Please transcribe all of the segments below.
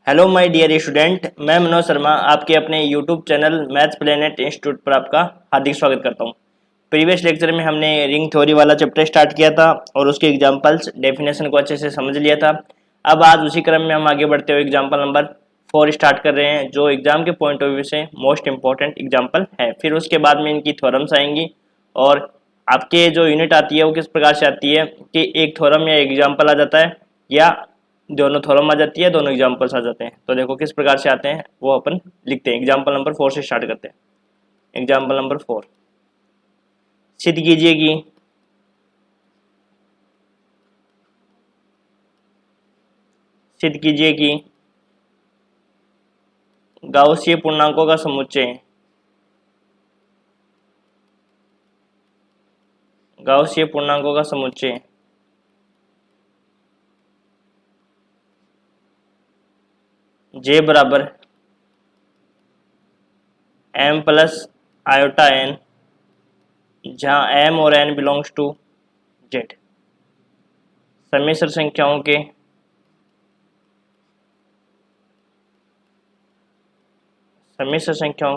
Hello my dear student, मैं मनोज शर्मा आपके अपने YouTube channel maths planet institute पर आपका हार्दिक स्वागत करता हूं। प्रीवियस लेक्चर में हमने रिंग थ्योरी वाला चैप्टर स्टार्ट किया था और उसके एग्जांपल्स डेफिनेशन को अच्छे से समझ लिया था। अब आज उसी क्रम में हम आगे बढ़ते हुए एग्जाम्पल नंबर 4 स्टार्ट कर रहे हैं, जो एग्जाम के पॉइंट ऑफ व्यू से मोस्ट इंपॉर्टेंट एग्जाम्पल है। फिर उसके बाद में इनकी थ्योरम्स आएंगी और आपके जो यूनिट आती है वो किस प्रकार से आती है कि एक थ्योरम या एग्जाम्पल आ जाता है या दोनों थ्योरम आ जाती है, दोनों एग्जांपल्स आ जाते हैं। तो देखो किस प्रकार से आते हैं वो अपन लिखते हैं। एग्जांपल नंबर 4 से स्टार्ट करते हैं। एग्जांपल नंबर 4, सिद्ध कीजिए कि सिद्ध कीजिए कि गाउसीय पूर्णांकों का समुच्चय गाउसीय पूर्णांकों का समुच्चय J बराबर m प्लस आयोटा n, जहाँ m और n बिलोंग्स टू Z, सम्मिश्र संख्याओं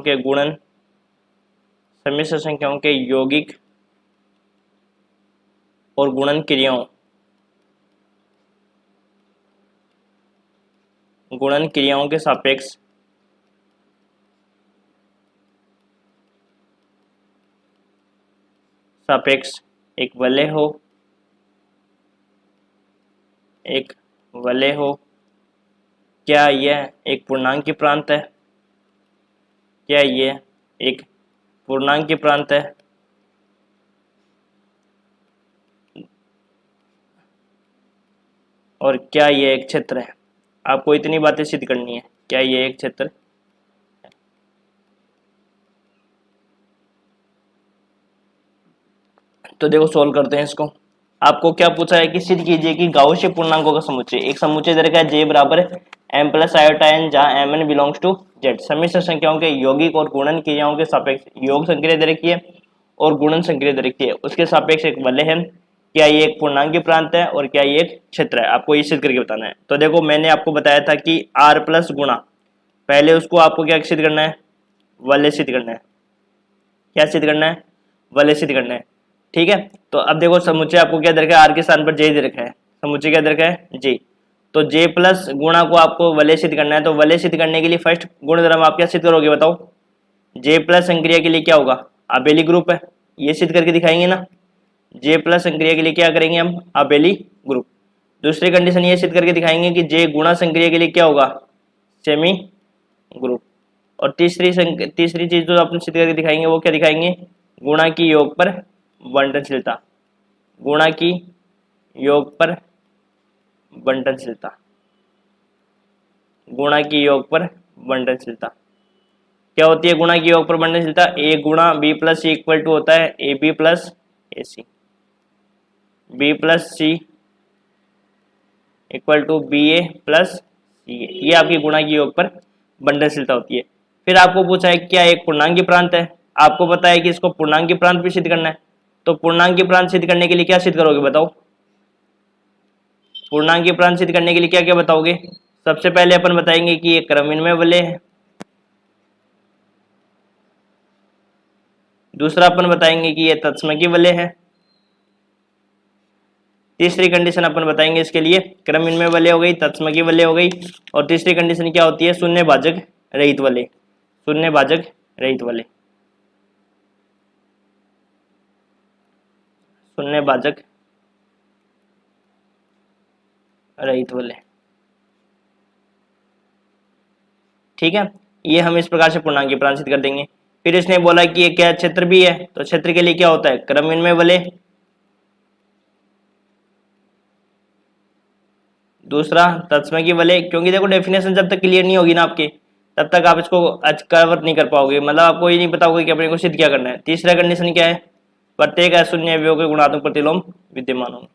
के गुणन, सम्मिश्र संख्याओं के यौगिक और गुणन क्रियाओं के सापेक्ष एक वलय हो। क्या यह एक पूर्णांक प्रांत है? क्या यह एक पूर्णांक प्रांत है? और क्या यह एक क्षेत्र है? आपको इतनी बातें सिद्ध करनी है। क्या यह एक क्षेत्र है? तो देखो सॉल्व करते हैं इसको। आपको क्या पूछा है कि सिद्ध कीजिए कि गाउसीय पूर्णांकों का समुच्चय, एक समुच्चय दे रखा है J बराबर m प्लस आयोटा n, जहाँ mn बिलोंग्स टू Z, सम्मिश्र संख्याओं के यौगिक और गुणन क्रियाओं के सापेक्ष योग संक्रिया दे रखी है और गुणन संक्रिया दे रखी है, उसके सापेक्ष एक वलय है। क्या ये एक पूर्णांक प्रांत है और क्या ये एक क्षेत्र है? आपको ये सिद्ध करके बताना है। तो देखो मैंने आपको बताया था कि r प्लस गुणा, पहले उसको आपको क्या सिद्ध करना है? वलय सिद्ध करना है। क्या सिद्ध करना है? वलय सिद्ध करना है। ठीक है, तो अब देखो समुच्चय आपको क्या दे रखा है? आर के स्थान पर जे दे रखा है, समुच्चय क्या दे रखा है? जे। तो जे प्लस गुणा को आपको वलय सिद्ध करना है। तो वलय सिद्ध करने के लिए फर्स्ट गुणधर्म आप क्या सिद्ध करोगे बताओ? जे प्लस संक्रिया के लिए क्या होगा? आबेली ग्रुप है, ये सिद्ध करके दिखाएंगे ना। जे प्लस संक्रिया के लिए क्या करेंगे हम? आबेली ग्रुप। दूसरी कंडीशन ये सिद्ध करके दिखाएंगे कि जे गुणा संक्रिया के लिए क्या होगा? Semi group. और तीसरी चीज जो अपन सिद्ध करके दिखाएंगे वो क्या दिखाएंगे? गुणा की योग पर बंटनशीलता, गुणा की योग पर बंटनशीलता, गुणा की योग पर बंटनशीलता। क्या होती है गुणा की योग पर बंटनशीलता? ए गुणा B plus C equal to होता है A B plus A C, B plus C equal to B A plus C A. ये आपकी गुणा की योग पर बंटनशीलता होती है। फिर आपको पूछा है क्या एक पूर्णांक प्रांत है? आपको पता है कि इसको पूर्णांक प्रांत भी सिद्ध करना है। तो पूर्णांक प्रांत सिद्ध करने के लिए क्या सिद्ध करोगे बताओ? पूर्णांक प्रांत सिद्ध करने के लिए क्या क्या बताओगे? सबसे पहले अपन बताएंगे कि ये क्रमविन्मय वलय है। दूसरा अपन बताएंगे कि ये तत्समकी वलय है। तीसरी कंडीशन अपन बताएंगे इसके लिए, क्रमविन्मय वलय हो गई, तत्समकी वलय हो गई, और तीसरी कंडीशन क्या होती है? शून्य भाजक रहित वलय, शून्य भाजक रहित वलय, शून्य भाजक रहित वलय। ठीक है, ये हम इस प्रकार से पूर्णांक प्रांत सिद्ध कर देंगे। फिर इसने बोला कि ये क्या क्षेत्र भी है, तो क्षेत्र के लिए क्या होता है? क्रमविन्मय वलय। दूसरा तत्समकी वलय, क्योंकि देखो डेफिनेशन जब तक क्लियर नहीं होगी ना आपके, तब तक आप इसको कवर नहीं कर पाओगे, मतलब आपको ये नहीं पता होगा कि अपने को सिद्ध क्या करना है। तीसरा कंडीशन क्या है? प्रत्येक अशून्य अवयव के गुणात्मक प्रतिलोम विद्यमान होंगे,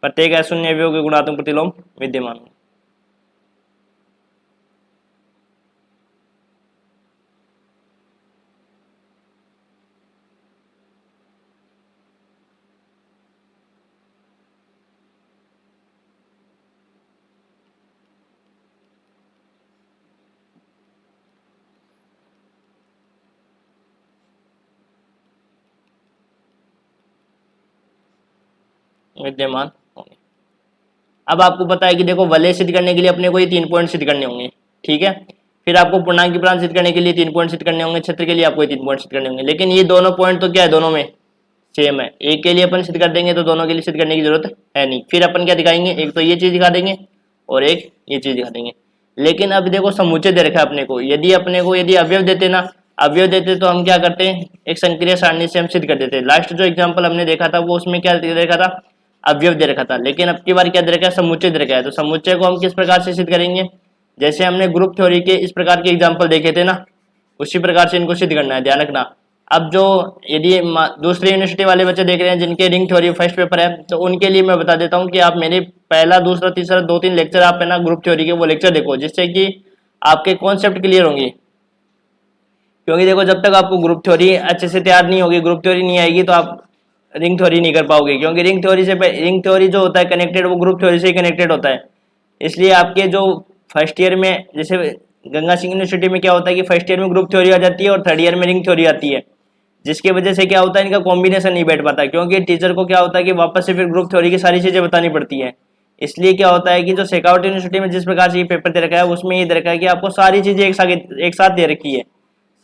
प्रत्येक अशून्य अवयव के गुणात्मक प्रतिलोम विद्यमान होंगे। विद्यमान होंगे। अब आपको पता है कि देखो वलय सिद्ध करने के लिए अपने को ये 3 पॉइंट सिद्ध करने होंगे, ठीक है। फिर आपको पूर्णांक की प्रांत सिद्ध करने के लिए 3 पॉइंट सिद्ध करने होंगे, क्षेत्र के लिए आपको ये 3 पॉइंट सिद्ध करने होंगे। लेकिन ये दोनों पॉइंट तो क्या है, दोनों में सेम है। एक के लिए अपन सिद्ध कर देंगे तो दोनों के लिए सिद्ध करने की जरूरत है नहीं। फिर अपन क्या दिखाएंगे, एक तो ये चीज दिखा देंगे और एक ये चीज दिखा देंगे। लेकिन अब देखो समुच्चय दे रखा है अपने को, यदि अवयव देते ना, अवयव देते तो हम क्या करते हैं, एक संक्रिय सारणी से हम सिद्ध कर देते। लास्ट जो एग्जाम्पल हमने देखा था वो उसमें क्या दे रखा था, अवयव दे रखा था। लेकिन अब की बार क्या दे रखा है, समुच्चय दे रखा है। तो समुच्चय को हम किस प्रकार से सिद्ध करेंगे, जैसे हमने ग्रुप थ्योरी के इस प्रकार के एग्जाम्पल देखे थे ना, उसी प्रकार से इनको सिद्ध करना है, ध्यान रखना। अब जो यदि दूसरी यूनिवर्सिटी वाले बच्चे देख रहे हैं जिनके रिंग थ्योरी फर्स्ट पेपर है, तो उनके लिए मैं बता देता हूँ कि आप मेरे पहला दूसरा तीसरा 2-3 लेक्चर आप है ना ग्रुप थ्योरी के वो लेक्चर देखो, जिससे कि आपके कॉन्सेप्ट क्लियर होंगे। क्योंकि देखो जब तक आपको ग्रुप थ्योरी अच्छे से तैयार नहीं होगी, ग्रुप थ्योरी नहीं आएगी, तो आप रिंग थ्योरी नहीं कर पाओगे। क्योंकि रिंग थ्योरी जो होता है कनेक्टेड, वो ग्रुप थ्योरी से ही कनेक्टेड होता है। इसलिए आपके जो फर्स्ट ईयर में, जैसे गंगा सिंह यूनिवर्सिटी में क्या होता है कि फर्स्ट ईयर में ग्रुप थ्योरी आ जाती है और थर्ड ईयर में रिंग थ्योरी आती है, जिसकी वजह से क्या होता है, इनका कॉम्बिनेशन नहीं बैठ पाता। क्योंकि टीचर को क्या होता है कि वापस से फिर ग्रुप थ्योरी की सारी चीजें बतानी पड़ती है। इसलिए क्या होता है कि जो शेखावट यूनिवर्सिटी में जिस प्रकार से ये पेपर दे रखा है, उसमें ये दे रखा है कि आपको सारी चीजें एक साथ दे रखी है,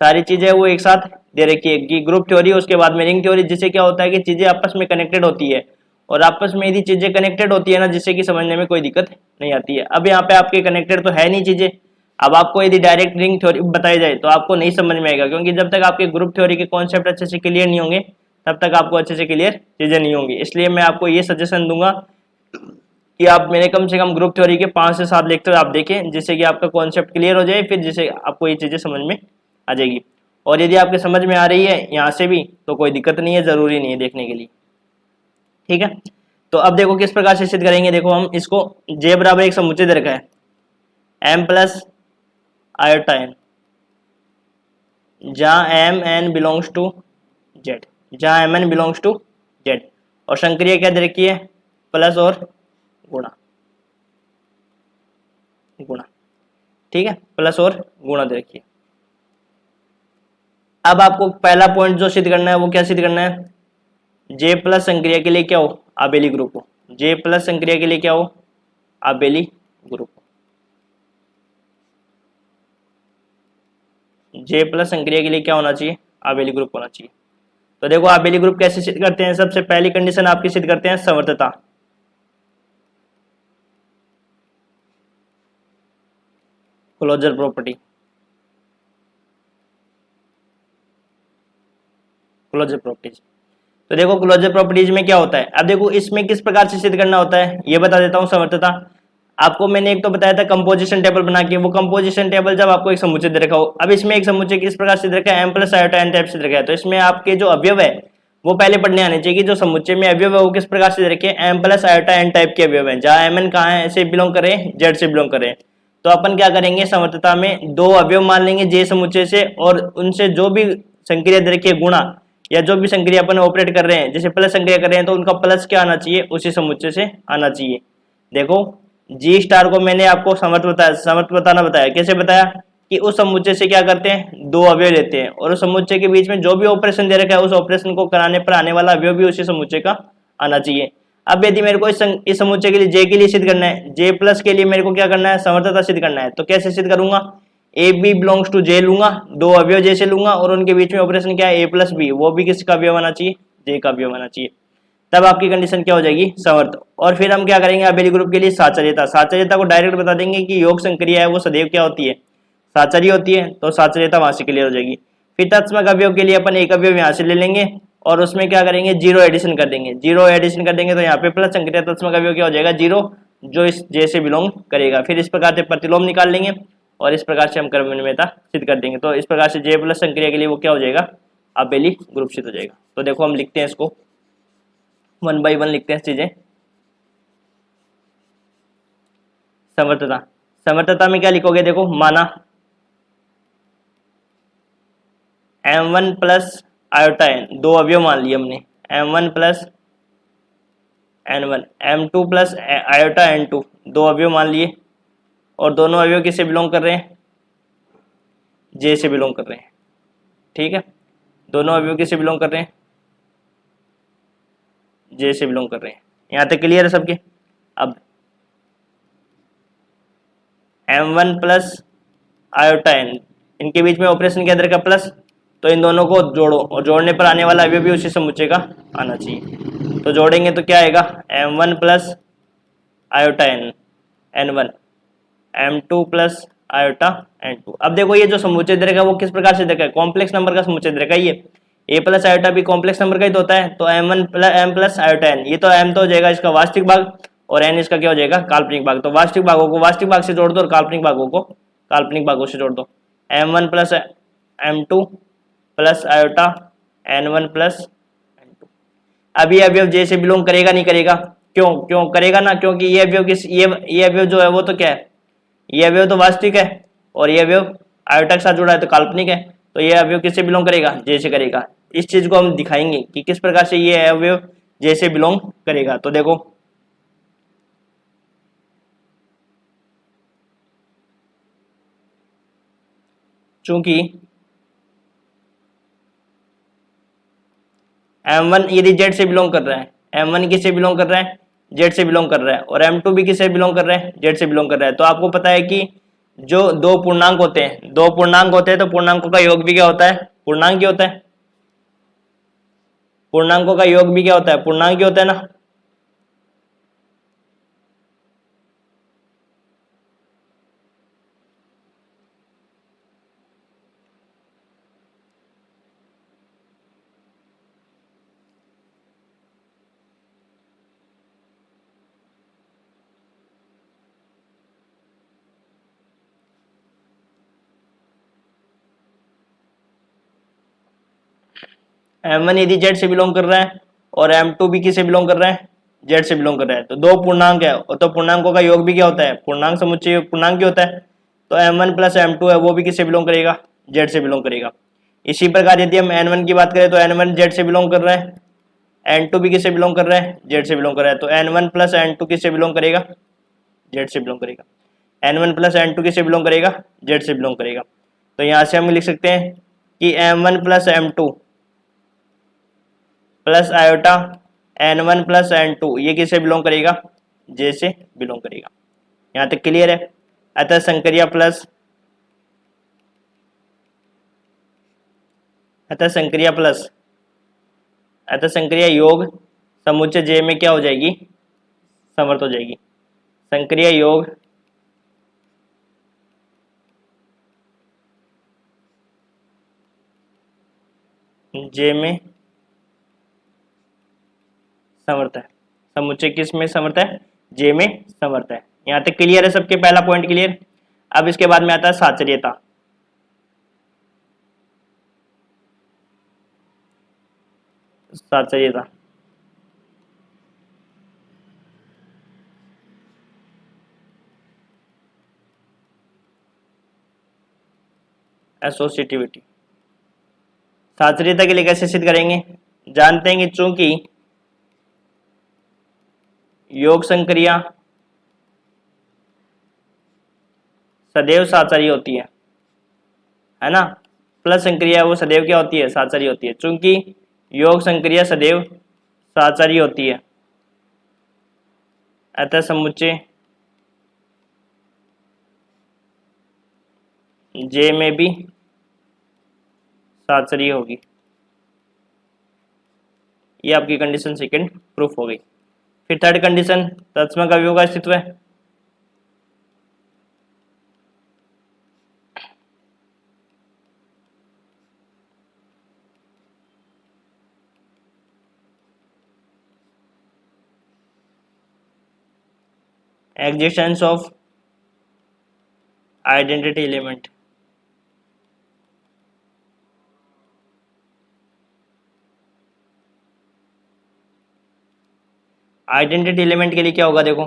सारी चीजें वो एक साथ दे रखी है कि ग्रुप थ्योरी, उसके बाद में रिंग थ्योरी, जिससे क्या होता है कि चीजें आपस में कनेक्टेड होती है। और आपस में यदि चीजें कनेक्टेड होती है ना, जिससे कि समझने में कोई दिक्कत नहीं आती है। अब यहाँ पे आपके कनेक्टेड तो है नहीं चीजें। अब आपको यदि डायरेक्ट रिंग थ्योरी बताई जाए तो आपको नहीं समझ में आएगा, क्योंकि जब तक आपके ग्रुप थ्योरी के कॉन्सेप्ट अच्छे से क्लियर नहीं होंगे, तब तक आपको अच्छे से क्लियर चीजें नहीं होंगी। इसलिए मैं आपको ये सजेशन दूंगा कि आप मेरे कम से कम ग्रुप थ्योरी के 5 से 7 लेक्चर आप देखें, जिससे कि आपका कॉन्सेप्ट क्लियर हो जाए, फिर जिससे आपको ये चीजें समझ में आ जाएगी। और यदि आपके समझ में आ रही है यहाँ से भी तो कोई दिक्कत नहीं है, जरूरी नहीं है देखने के लिए, ठीक है। तो अब देखो किस प्रकार से सिद्ध करेंगे। देखो हम इसको J बराबर एक समुच्चय दे रखा है M प्लस आयोटा n, जहाँ m n belongs to z, जहाँ m n belongs to z, और संक्रिया क्या दे रखी है, प्लस और गुणा, ठीक है, प्लस और गुणा दे रखी है। अब आपको पहला पॉइंट जो सिद्ध करना है वो क्या सिद्ध करना है, J प्लस संक्रिया के लिए क्या हो, आबेली ग्रुप हो। J प्लस संक्रिया के लिए क्या हो, आबेली ग्रुप। J प्लस संक्रिया के लिए क्या होना चाहिए, आबेली ग्रुप होना चाहिए। तो देखो आबेली ग्रुप कैसे सिद्ध करते हैं, सबसे पहली कंडीशन आपकी सिद्ध करते हैं समर्थता। Closure property, closure properties. तो देखो क्लोजर प्रॉपर्टीज में क्या होता है, अब देखो इसमें किस प्रकार से सिद्ध करना होता है ये बता देता हूँ। समर्थता आपको मैंने एक तो बताया था कंपोजिशन टेबल बना के, वो कंपोजिशन टेबल जब आपको एक समुच्चय दे रखा हो। अब इसमें एक समुच्चय किस प्रकार से दे रखा है, m plus iota n type से दे रखा है। तो इसमें आपके जो अवयव है वो पहले पढ़ने आने चाहिए कि जो समुच्चय में अवयव है वो किस प्रकार से दे रखे हैं, m plus iota n type के अवयव है, जहाँ mn कहाँ है, से बिलोंग करे, z से बिलोंग करे। तो अपन क्या करेंगे, समर्थता में 2 अवयव मान लेंगे J समुच्चय से, और उनसे जो भी संक्रिया दे रखी है गुणा, या जो भी संक्रिया अपन ऑपरेट कर रहे हैं, जैसे प्लस संक्रिया कर रहे हैं तो उनका प्लस क्या आना चाहिए, उसी समुच्चय से आना चाहिए। देखो जी स्टार को मैंने आपको समर्थ बताना बताया। कैसे बताया कि उस समुच्चय से क्या करते हैं, 2 अवयव लेते हैं, और उस समुच्चय के बीच में जो भी ऑपरेशन दे रखा है उस ऑपरेशन को कराने पर आने वाला अवयव भी उसी समुच्चय का आना चाहिए। अब यदि मेरे को इस समुच्चय के लिए J के लिए सिद्ध करना है, J प्लस के लिए मेरे को क्या करना है, समर्थता सिद्ध करना है। तो कैसे सिद्ध करूंगा, A B belongs to J लूंगा, 2 अवयव J से लूंगा, और उनके बीच में ऑपरेशन क्या है, A प्लस बी, वो भी किसका अवयव आना चाहिए, J का अवयव आना चाहिए। तब आपकी कंडीशन क्या हो जाएगी, समर्थ। और फिर हम क्या करेंगे, आबेली ग्रुप के लिए साचर्यता। साचर्यता को डायरेक्ट बता देंगे कि योग संक्रिया है वो सदैव क्या होती है, साचर्य होती है। तो साचर्यता वहां से क्लियर हो जाएगी। फिर तत्समक अवयव के लिए अपन एक अवयव यहाँ से ले लेंगे और उसमें क्या करेंगे, 0 एडिशन कर देंगे। 0 एडिशन कर देंगे तो यहाँ पे प्लस संक्रिया तत्समक अवयव क्या हो जाएगा, 0, जो इस J से बिलोंग करेगा। फिर इस प्रकार से प्रतिलोम निकाल लेंगे और इस प्रकार से हम क्रमनिर्णयता सिद्ध कर देंगे। तो इस प्रकार से J प्लस संक्रिया के लिए वो क्या हो जाएगा, आबेली ग्रुप सिद्ध हो जाएगा। तो देखो हम लिखते हैं इसको 1 बाय 1 लिखते हैं चीजें। समर्थता, समर्थता में क्या लिखोगे, देखो माना m1 प्लस आयोटा n, 2 अवयव मान लिए हमने, m1 plus n1, m2 plus iota n2, 2 अवयव मान लिए, और दोनों अवयव किससे बिलोंग कर रहे हैं, J से बिलोंग कर रहे हैं, ठीक है। दोनों अवयव किससे बिलोंग कर रहे हैं, J से बिलोंग कर रहे हैं। यहाँ तक क्लियर है सबके। अब M1 प्लस आयोटाइन, इनके बीच में ऑपरेशन क्या दर का प्लस, तो इन दोनों को जोड़ो और जोड़ने पर आने वाला अवयव भी उसी समुच्चय का आना चाहिए। तो जोड़ेंगे तो क्या आएगा, M1 plus आयोटाइन N1, M2 plus iota N2। अब देखो ये जो समुच्चय द्रव्य है वो किस प्रकार से देखा है, कॉम्प्लेक्स नंबर का समुच्चय द्रव्य है ये। A प्लस आयोटा भी कॉम्प्लेक्स नंबर का ही तो होता है, तो M प्लस आयोटा N, ये तो M तो हो जाएगा इसका वास्तविक भाग और N इसका क्या हो जाएगा, काल्पनिक भाग। तो वास्तविक भागों को वास्तविक भाग से जोड़ दो और काल्पनिक भागों को काल्पनिक भागों से जोड़ दो। M1 plus M2 plus iota N1 plus N2। अब ये अवयव J से बिलोंग करेगा नहीं करेगा, क्यों क्यों करेगा ना, क्योंकि ये अवयव किस ये अवयव जो है वो तो क्या है, ये अवयव तो वास्तविक है और ये अवयव आयोटा के साथ जुड़ा है तो काल्पनिक है। तो ये अवयव किससे बिलोंग करेगा, J से करेगा। इस चीज को हम दिखाएंगे कि किस प्रकार से ये अवयव J से बिलोंग करेगा। तो देखो चूंकि M1 यदि Z से बिलोंग कर रहा है, M1 किससे बिलोंग कर रहा है, Z से बिलोंग कर रहा है, और M2 भी किससे बिलोंग कर रहा है, Z से बिलोंग कर रहा है। तो आपको पता है कि जो दो पूर्णांक होते हैं, दो पूर्णांक होते हैं तो पूर्णांकों का योग भी क्या होता है, पूर्णांक ही होता है। पूर्णांकों का योग भी क्या होता है, पूर्णांक ही होता है ना। M1 यदि Z से बिलोंग कर रहा है और M2 भी किससे बिलोंग कर रहा है, Z से बिलोंग कर रहा है, तो दो पूर्णांक है और तो पूर्णांकों का योग भी क्या होता है, पूर्णांक समुच्चय पूर्णांक ही होता है। तो M1 प्लस M2 है वो भी किससे बिलोंग करेगा, Z से बिलोंग करेगा। इसी प्रकार यदि हम N1 की बात करें तो N1 Z से बिलोंग कर रहा है, N2 भी किससे बिलोंग कर रहा है, Z से बिलोंग कर रहा है। तो N1 प्लस N2 किससे बिलोंग करेगा, Z से बिलोंग करेगा। N1 प्लस N2 किससे बिलोंग करेगा, Z से बिलोंग करेगा। तो यहाँ से हम लिख सकते हैं कि M1 plus M2 plus iota N1 plus N2 ये किससे बिलोंग करेगा, J से बिलोंग करेगा। यहाँ तक क्लियर है। अतः संक्रिया योग समुच्चय J में क्या हो जाएगी, समर्थ हो जाएगी। संक्रिया योग J में समर्थ है। समुच्चय किस में समर्थ है, J में समर्थ है। यहाँ तक क्लियर है सबके, पहला पॉइंट क्लियर। अब इसके बाद में आता है साचर्यता। साचर्यता एसोसिएटिविटी। साचर्यता के लिए कैसे सिद्ध करेंगे, जानते हैं कि चूंकि योग संक्रिया सदैव साचारी होती है ना, प्लस संक्रिया वो सदैव क्या होती है, साचारी होती है। चूंकि योग संक्रिया सदैव साचारी होती है अतः समुच्चय J में भी साचारी होगी। ये आपकी कंडीशन सेकंड प्रूफ हो गई। फिर थर्ड कंडीशन, तत्समक अवयव का अस्तित्व है। Existence of identity element. Identity element के लिए क्या होगा, देखो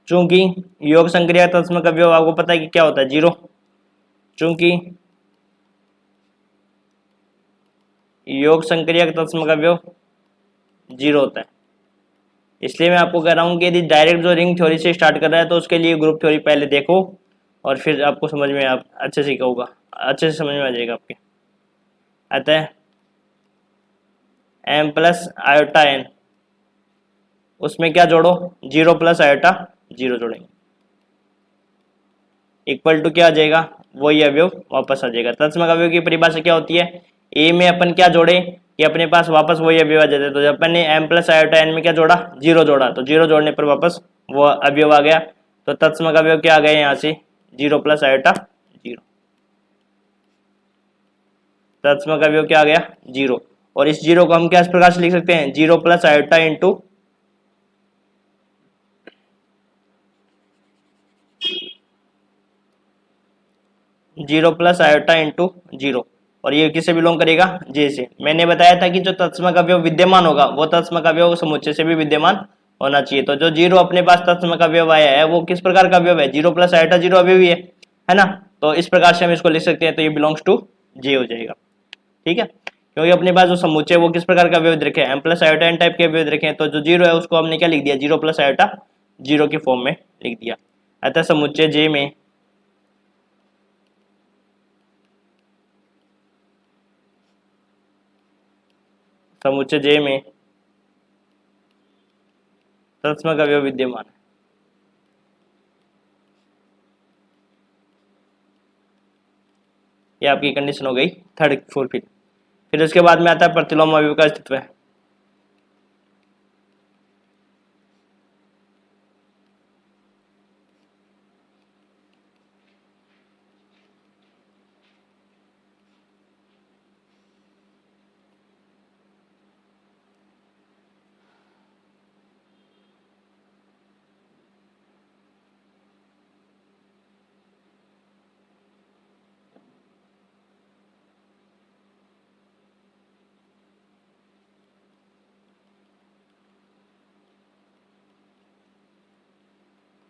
चूंकि योग संक्रिया तत्समक अवयव आपको पता है कि क्या होता है, जीरो। चूंकि योग संक्रिया तत्समक अवयव जीरो होता है, इसलिए मैं आपको कह रहा हूं कि यदि डायरेक्ट जो रिंग थ्योरी से स्टार्ट कर रहा है तो उसके लिए ग्रुप थ्योरी पहले देखो और फिर आपको समझ में आप अच्छे से क्या होगा, अच्छे से समझ में आ जाएगा आपके। अतः m प्लस आयोटा n, उसमें क्या जोड़ो, 0 प्लस आयोटा 0 जोड़ेंगे, इक्वल टू क्या आ जाएगा, वही अवयव वापस आ जाएगा। तत्समक अवयव की परिभाषा क्या होती है, ए में अपन क्या जोड़े कि अपने पास वापस वही अवयव आ जाते, तो जब अपन ने m प्लस आयोटा n में क्या जोड़ा, 0 जोड़ा, तो 0 जोड़ने पर वापस वो अवयव आ गया। तो तत्समक अवयव क्या आ गए यहाँ से, 0 प्लस आयोटा 0। तत्समक अवयव क्या आ गया, 0। और इस 0 को हम क्या इस प्रकार से लिख सकते हैं, 0 plus iota into 0 plus iota into 0। और ये किससे बिलोंग करेगा, जे से। मैंने बताया था कि जो तत्समक अवयव विद्यमान होगा वो तत्समक अवयव समुच्चय से भी विद्यमान होना चाहिए। तो जो 0 अपने पास तत्समक अवयव आया है वो किस प्रकार का अवयव है, 0 प्लस आयोटा 0 अवयव ही है ना। तो इस प्रकार से हम इसको लिख सकते हैं, तो ये बिलोंग्स टू जे हो जाएगा। ठीक है, क्योंकि अपने पास जो समुच्चय वो किस प्रकार का अवयव रखे हैं, M plus iota N type के अवयव रखे हैं। तो जो 0 है उसको हमने क्या लिख दिया, 0 प्लस आयोटा 0 की फॉर्म में लिख दिया। अतः समुच्चय जे में समुच्चय जे में तत्समक अवयव विद्यमान है। ये आपकी कंडीशन हो गई थर्ड फुलफिल। फिर उसके बाद में आता है प्रतिलोम अवयव का अस्तित्व है।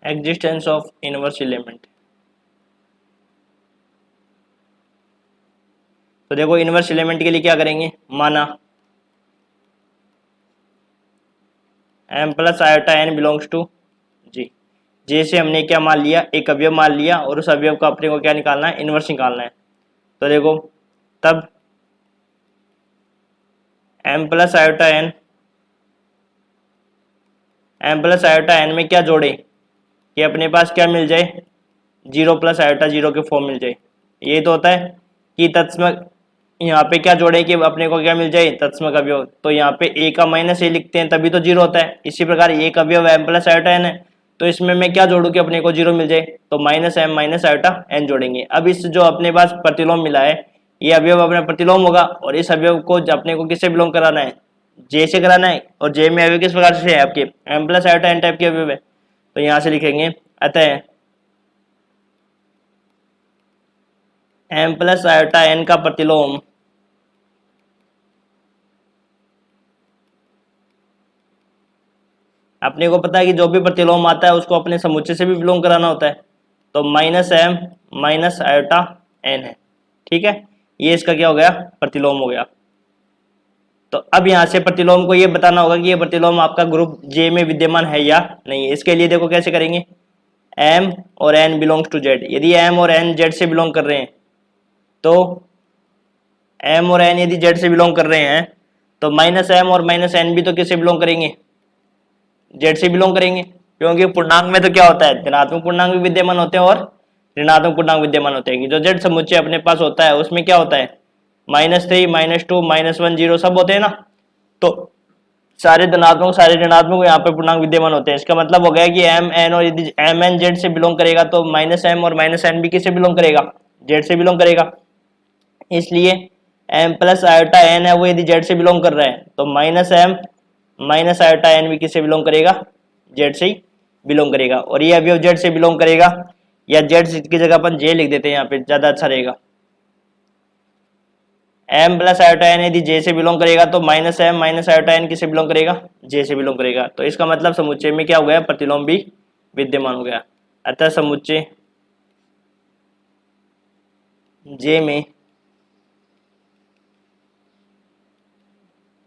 Existence of inverse element. तो देखो इनवर्स एलिमेंट के लिए क्या करेंगे, माना m plus iota n belongs to G. J से हमने क्या मान लिया, एक अवयव मान लिया, और उस अवयव का अपने को क्या निकालना है, इनवर्स निकालना है। तो देखो तब m plus iota n, m plus iota n में क्या जोड़े कि अपने पास क्या मिल जाए, 0 प्लस आयोटा 0 के फॉर्म मिल जाए। ये तो होता है कि तत्समक, यहाँ पे क्या जोड़े कि अपने को क्या मिल जाए, तत्समक अवयव। तो यहाँ पे a का माइनस a लिखते हैं तभी तो 0 होता है। इसी प्रकार एक अवयव m प्लस आयोटा n है, तो इसमें मैं क्या जोड़ू कि अपने को 0 मिल जाए, तो minus m minus iota n जोड़ेंगे। अब इस जो अपने पास प्रतिलोम मिला है, ये अवयव अपना प्रतिलोम होगा, और इस अवयव को अपने को किससे बिलोंग कराना है, जे से कराना है। और जे में अवयव किस प्रकार से है, आपके m plus iota n type के अवयव है। तो यहाँ से लिखेंगे अतः m प्लस आयोटा n का प्रतिलोम अपने को पता है कि जो भी प्रतिलोम आता है उसको अपने समुच्चय से भी बिलोंग कराना होता है। तो minus m minus iota n है। ठीक है, ये इसका क्या हो गया, प्रतिलोम हो गया। तो अब यहाँ से प्रतिलोम को ये बताना होगा कि ये प्रतिलोम आपका ग्रुप जे में विद्यमान है या नहीं। इसके लिए देखो कैसे करेंगे, m और n बिलोंग्स टू z। यदि m और n z से बिलोंग कर रहे हैं, तो m और n यदि z से बिलोंग कर रहे हैं, तो माइनस m और माइनस n भी तो किससे बिलोंग करेंगे, जेड से बिलोंग करेंगे। क्योंकि पूर्णांक में तो क्या होता है, धनात्मक पूर्णांक भी विद्यमान होते हैं और ऋणात्मक पूर्णांक विद्यमान होते हैं। जो जेड समुच्चय अपने पास होता है उसमें क्या होता है, -3 -2 -1 0 सब होते हैं ना। तो सारे धनात्मक सारे ऋणात्मक यहाँ पे पूर्णांक विद्यमान होते हैं। इसका मतलब हो गया कि एम एन, और यदि एम एन जेड से बिलोंग करेगा तो माइनस एम और माइनस एन भी किससे बिलोंग करेगा, जेड से बिलोंग करेगा। इसलिए एम प्लस आयोटा एन है वो यदि जेड से बिलोंग कर रहा है, तो minus M minus iota N भी किससे बिलोंग करेगा, जेड से ही बिलोंग करेगा। और ये अवयव जेड से बिलोंग करेगा, या जेड की जगह अपन जे लिख देते हैं, यहाँ पे ज्यादा अच्छा रहेगा। एम प्लस आयोटा एन यदि जे से बिलोंग करेगा तो minus M minus iota N किससे बिलोंग करेगा, जे से बिलोंग करेगा। तो इसका मतलब समुच्चय में क्या हो गया, प्रतिलोम भी विद्यमान हो गया। अतः समुच्चय जे में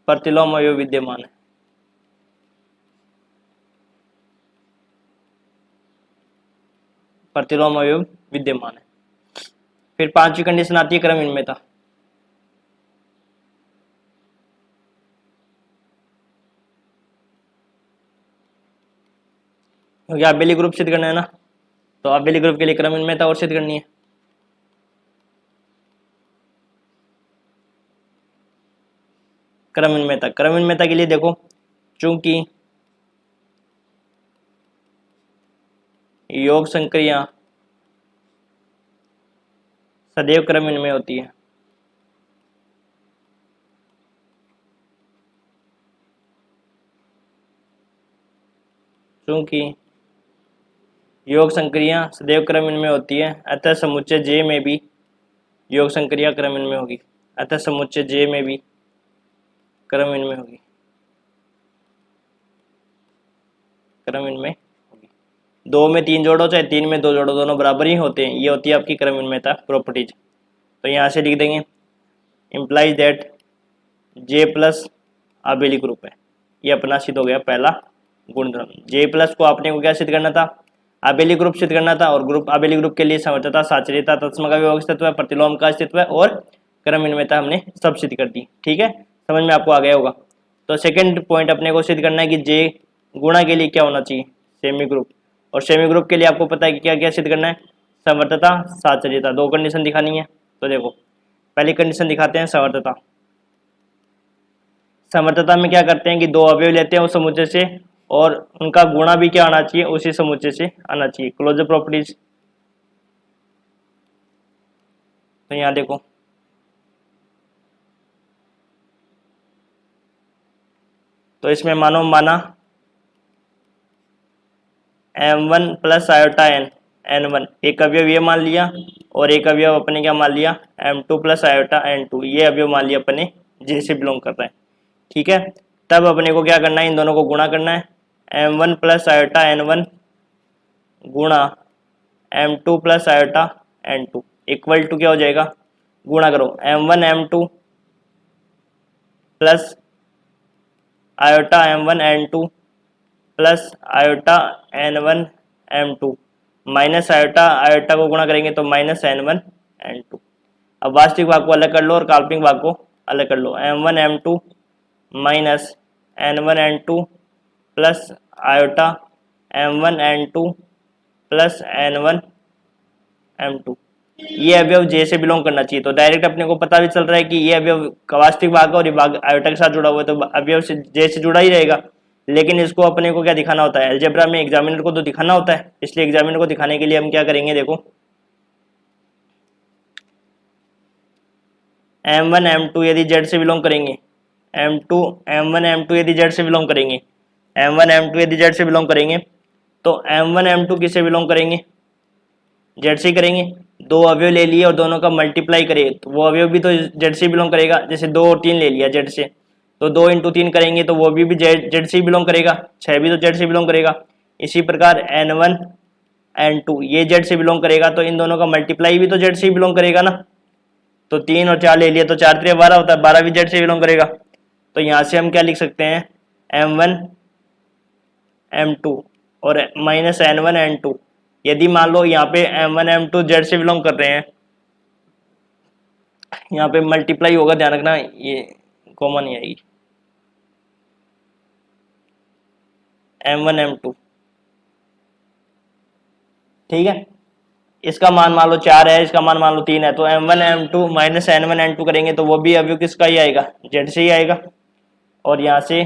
प्रतिलोम अवयव विद्यमान है। प्रतिलोम अवयव विद्यमान है। फिर पांचवी कंडीशन आती है क्रमहीनता। क्योंकि आबेली ग्रुप सिद्ध करना है ना, तो आबेली ग्रुप के लिए क्रमहीनता और सिद्ध करनी है। क्रमहीनता के लिए देखो, चूंकि योग संक्रिया सदैव क्रमहीन में होती है, चूंकि योग संक्रिया सदैव क्रमहीन में होती है, अतः समुच्चय जे में भी योग संक्रिया क्रमहीन में होगी। अतः समुच्चय जे में भी क्रमहीन में होगी, क्रमहीन में होगी। 2 में 3 जोड़ो चाहे 3 में 2 जोड़ो, दोनों बराबर ही होते हैं। ये होती है आपकी क्रमहीनता प्रॉपर्टीज। तो यहाँ से लिख देंगे implies that J plus abelian group है। ये अपना सिद्ध हो गया पहला गुणधर्म। जे प्लस को आपने को क्या सिद्ध करना था, आबेली ग्रुप सिद्ध करना था, और ग्रुप आबेली ग्रुप के लिए समर्थता, साचर्यता, तत्सम का विभव अस्तित्व है, प्रतिलोम का अस्तित्व है और क्रमहीनता हमने सब सिद्ध कर दी। ठीक है, समझ में आपको आ गया होगा। तो सेकंड पॉइंट अपने को सिद्ध करना है कि जे गुणा के लिए क्या होना चाहिए, सेमी ग्रुप। और सेमी ग्रुप के लिए आपको पता है कि क्या क्या सिद्ध करना है, समर्थता, साचर्यता। 2 कंडीशन दिखानी है। तो देखो पहली कंडीशन दिखाते हैं समर्थता। समर्थता में क्या करते हैं कि 2 अवयव लेते हैं उस समुच्चय से, और उनका गुणा भी क्या आना चाहिए, उसी समुच्चय से आना चाहिए। Closure properties. तो यहाँ देखो तो इसमें माना m1 प्लस आयोटा n1, एक अवयव ये मान लिया, और एक अवयव अपने क्या मान लिया, m2 प्लस आयोटा n2, ये अवयव मान लिया अपने जे से बिलोंग कर रहा है। ठीक है, तब अपने को क्या करना है, इन दोनों को गुणा करना है। m1 प्लस आयोटा n1 गुणा m2 plus iota n2 equal to क्या हो जाएगा, गुणा करो m1 m2 plus iota m1 n2 plus iota n1 m2 minus iota को गुणा करेंगे तो माइनस n1 n2। अब वास्तविक भाग को अलग कर लो और काल्पनिक भाग को अलग कर लो। m1 m2 minus n1 n2 plus iota m1 n2 plus n1 m2, ये अवयव जे से बिलोंग करना चाहिए। तो डायरेक्ट अपने को पता भी चल रहा है कि ये अवयव का वास्तविक भाग और ये भाग आयोटा के साथ जुड़ा हुआ है, तो अवयव से जे से जुड़ा ही रहेगा। लेकिन इसको अपने को क्या दिखाना होता है, अलजेब्रा में एग्जामिनर को तो दिखाना होता है, इसलिए एग्जामिनर को दिखाने के लिए हम क्या करेंगे, देखो m1 m2 यदि जेड से बिलोंग करेंगे, m1 m2 यदि जेड से बिलोंग करेंगे, m1 m2 यदि जेड से बिलोंग करेंगे, तो m1 m2 किससे बिलोंग करेंगे, जेड से करेंगे। 2 अवयव ले लिए और दोनों का मल्टीप्लाई करें तो वो अवयव भी तो जेड से बिलोंग करेगा। जैसे 2 और 3 ले लिया जेड से, तो 2 × 3 करेंगे तो वो भी जेड से बिलोंग करेगा, 6 भी तो जेड से बिलोंग करेगा। इसी प्रकार n1 n2 ये जेड से बिलोंग करेगा, तो इन दोनों का मल्टीप्लाई भी तो जेड से ही बिलोंग करेगा ना। तो 3 और 4 ले लिया तो 4 3 12 होता है, 12 भी जेड से बिलोंग करेगा। तो यहाँ से हम क्या लिख सकते हैं, m1 m2 और माइनस n1 n2। यदि मान लो यहाँ पे m1 m2 जेड से बिलोंग कर रहे हैं, यहाँ पे मल्टीप्लाई होगा, ध्यान रखना ये कॉमन ही आएगी, m1 m2। ठीक है, इसका मान लो 4 है, इसका मान लो 3 है, तो m1 m2 minus n1 n2 करेंगे तो वो भी अवयव किसका ही आएगा, जेड से ही आएगा। और यहाँ से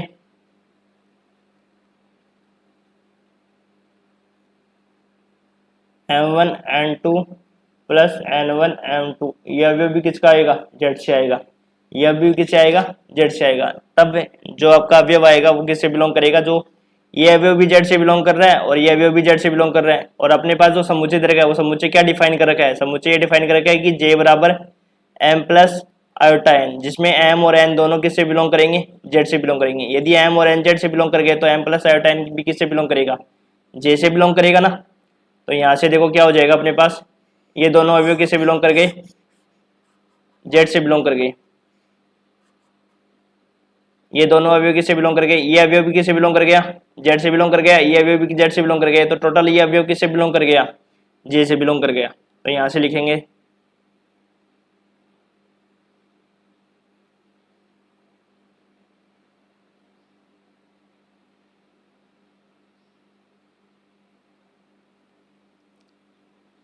m1 n2 plus n1 m2 ये अवयव भी किसका आएगा, जेड से आएगा। ये अवयव किससे आएगा, जेड से आएगा। तब जो आपका अवयव आएगा वो किससे बिलोंग करेगा, जो ये अवयव भी जेड से बिलोंग कर रहा है और ये अवयव भी जेड से बिलोंग कर रहा है। और अपने पास जो समुच्चय दे रखा है वो समुच्चय क्या डिफाइन कर रखा है, समुच्चय ये डिफाइन कर रखा है कि जे बराबर m प्लस आयोटा n, जिसमें m और n दोनों किससे बिलोंग करेंगे, जेड से बिलोंग करेंगे। यदि m और n जेड से बिलोंग कर गए तो m प्लस आयोटा n भी किससे बिलोंग करेगा, जे से बिलोंग करेगा ना। तो यहाँ से देखो क्या हो जाएगा अपने पास, ये दोनों अवयव किससे बिलोंग कर गए, जेड से बिलोंग कर गए। ये दोनों अवयव किससे बिलोंग कर गए, ये अवयव भी किससे बिलोंग कर गया, जेड से बिलोंग कर गया, ये अवयव भी जेड से बिलोंग कर गया। तो टोटल ये अवयव किससे बिलोंग कर गया, जे से बिलोंग कर गया। तो यहाँ से लिखेंगे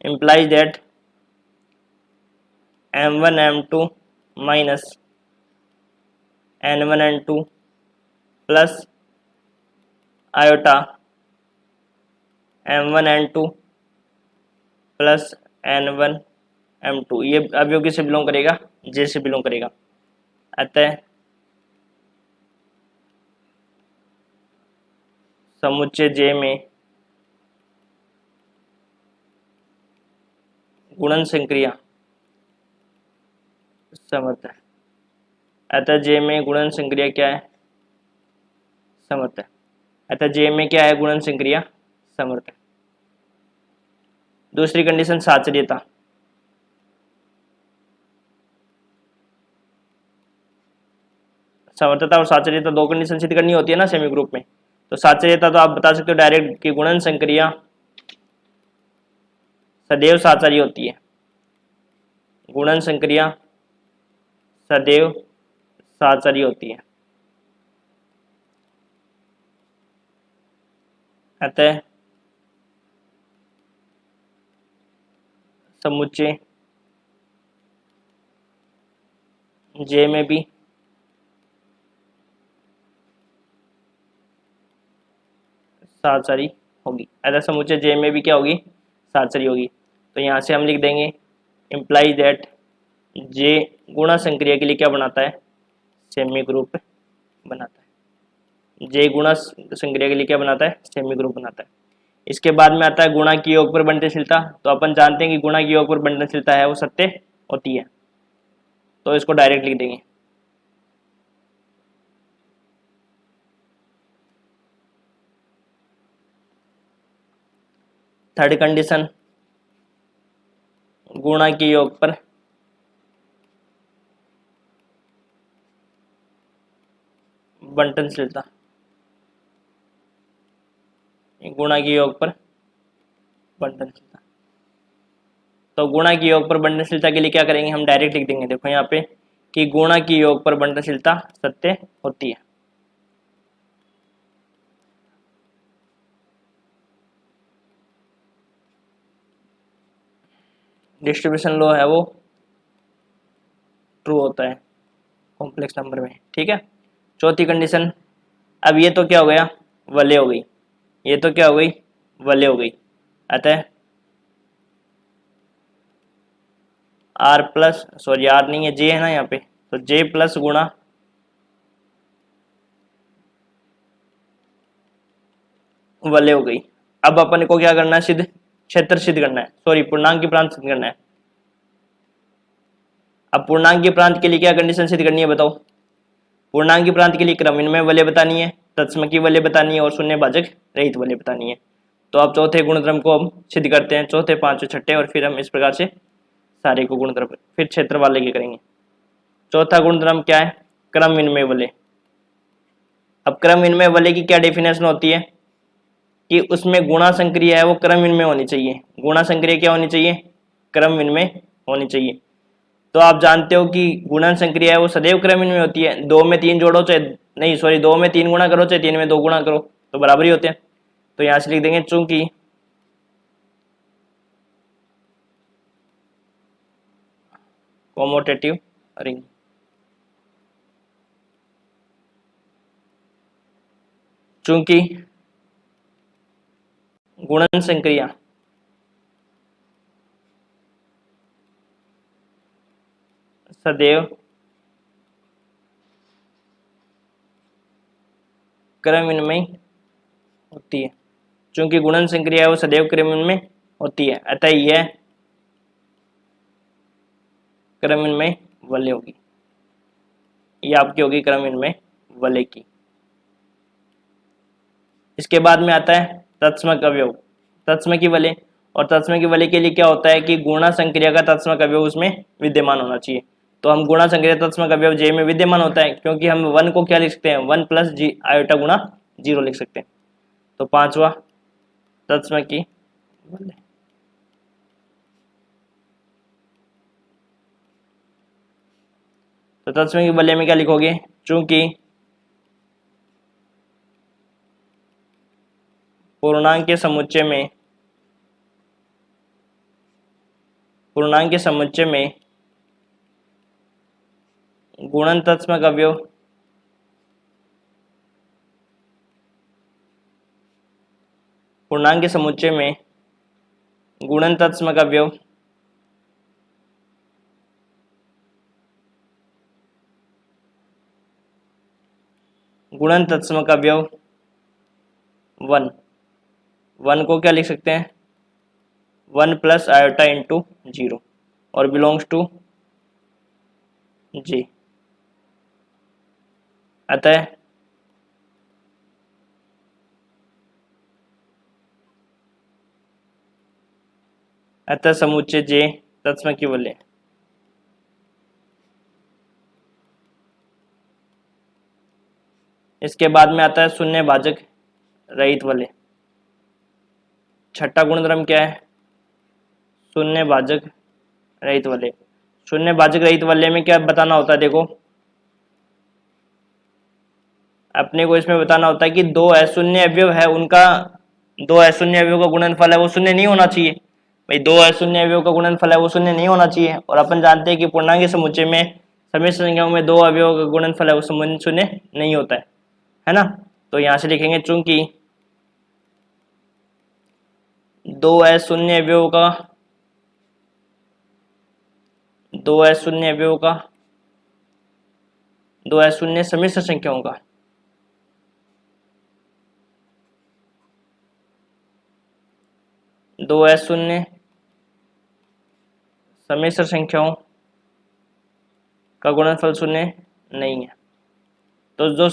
implies that m1 m2 minus n1 n2 plus iota m1 n2 plus n1 m2, ये अवयव किससे बिलोंग करेगा, जे से बिलोंग करेगा। अतः समुच्चय जे में गुणन संक्रिया समर्थ है। अतः जे में गुणन संक्रिया क्या है, समर्थ है। अतः जे में क्या है, गुणन संक्रिया समर्थ है। दूसरी कंडीशन साचर्यता। समर्थता और साचर्यता दो कंडीशन सिद्ध करनी होती है ना सेमी ग्रुप में। तो साचर्यता तो आप बता सकते हो डायरेक्ट कि गुणन संक्रिया सदैव साचार्य होती है, गुणन संक्रिया सदैव साचार्य होती है। अतः समुच्चय जे में भी साचारी होगी। अतः समुच्चय जे में भी क्या होगी, साचारी होगी। तो यहाँ से हम लिख देंगे इम्प्लाइज दैट जे गुणा संक्रिया के लिए क्या बनाता है, सेमी ग्रुप बनाता है। जे गुणा संक्रिया के लिए क्या बनाता है, सेमी ग्रुप बनाता है। इसके बाद में आता है गुणा की योग पर बंटनशीलता। तो अपन जानते हैं कि गुणा की योग पर बंटनशीलता है वो सत्य होती है, तो इसको डायरेक्ट लिख देंगे। थर्ड कंडीशन गुणा के योग पर बंटनशीलता, गुणा के योग पर बंटनशीलता। तो गुणा के योग पर बंटनशीलता के लिए क्या करेंगे, हम डायरेक्ट लिख देंगे। देखो यहाँ पे कि गुणा के योग पर बंटनशीलता सत्य होती है। डिस्ट्रीब्यूशन लॉ है वो ट्रू होता है कॉम्प्लेक्स नंबर में, ठीक है। चौथी कंडीशन, अब ये तो क्या हो गया, वलय हो गई, ये तो क्या हो गई, वलय हो गई। अतः आर प्लस, सॉरी आर नहीं है, जे है ना यहाँ पे, तो जे प्लस गुणा वलय हो गई। अब अपन को क्या करना है, सिद्ध क्षेत्र सिद्ध करना है, सॉरी पूर्णांक की प्रांत सिद्ध करना है। अब पूर्णांक की प्रांत के लिए क्या कंडीशन सिद्ध करनी है बताओ। पूर्णांक की प्रांत के लिए क्रमइनमय वलय बतानी है, तत्सम वलय बतानी है और शून्य भाजक रहित वलय बतानी है। तो अब चौथे गुणधर्म को हम सिद्ध करते हैं, चौथे पांचवें छठे, और फिर हम इस प्रकार से सारे को गुणधर्म फिर क्षेत्र वाले के करेंगे। चौथा गुणधर्म क्या है, क्रम विनिमय वलय। अब क्रम विनिमय वलय की क्या डेफिनेशन होती है कि उसमें गुणा संक्रिया है वो क्रम विनिमय होनी चाहिए। गुणा संक्रिया क्या होनी चाहिए, क्रम विनिमय होनी चाहिए। तो आप जानते हो कि गुणन संक्रिया है वो सदैव क्रम विनिमय होती है। दो में तीन जोड़ो चाहे नहीं, सॉरी दो में तीन गुणा करो चाहे तीन में दो गुणा करो तो बराबर ही होते हैं। तो यहां से लिख देंगे चूंकि कॉमोटेटिव रिंग, चूंकि गुणन संक्रिया सदैव क्रम विनिमय होती है, चूंकि गुणन संक्रिया है वो सदैव क्रम विनिमय होती है, अतः यह क्रम विनिमय वलय होगी। ये आपकी होगी क्रम विनिमय वलय की। इसके बाद में आता है तत्समक अवयव, तत्समक की वलय। और तत्समक की वलय के लिए क्या होता है कि गुणा संक्रिया का तत्समक अवयव उसमें विद्यमान होना चाहिए। तो हम गुणा संक्रिया तत्समक अवयव जे में विद्यमान होता है, क्योंकि हम वन को क्या लिख सकते हैं, वन प्लस जी आयोटा गुणा जीरो लिख सकते हैं। तो पांचवा तत्समक की वलय। तो तत्सम के बदले में क्या लिखोगे, चूंकि पूर्णांक के समुच्चय में गुणन तत्समक अवयव पूर्णांक के समुच्चय में गुणन तत्समक अवयव वन, वन को क्या लिख सकते हैं, 1 प्लस आयोटा इंटू 0 और बिलोंग्स टू जी। अतः समुच्चय जे तत्सम की वलय। इसके बाद में आता है शून्य भाजक रहित वलय। छठा गुणधर्म क्या है, शून्य भाजक रहित वलय। शून्य भाजक रहित वलय में क्या बताना होता है, देखो अपने को इसमें बताना होता है कि दो अशून्य अवयव है, उनका दो अशून्य अवयव का गुणनफल है वो शून्य नहीं होना चाहिए। भाई दो अशून्य अवयव का गुणनफल है वो शून्य नहीं होना चाहिए, और अपन जानते हैं कि पूर्णांक के समुच्चय में समिश्र संख्याओं में दो अवयवों का गुणनफल है वो शून्य नहीं होता है ना। तो यहां से लिखेंगे चूंकि दो अशून्य अवयवों का दो अशून्य समिश्र संख्याओं का दो अशून्य समिश्र संख्याओं का गुणनफल शून्य नहीं है। तो जो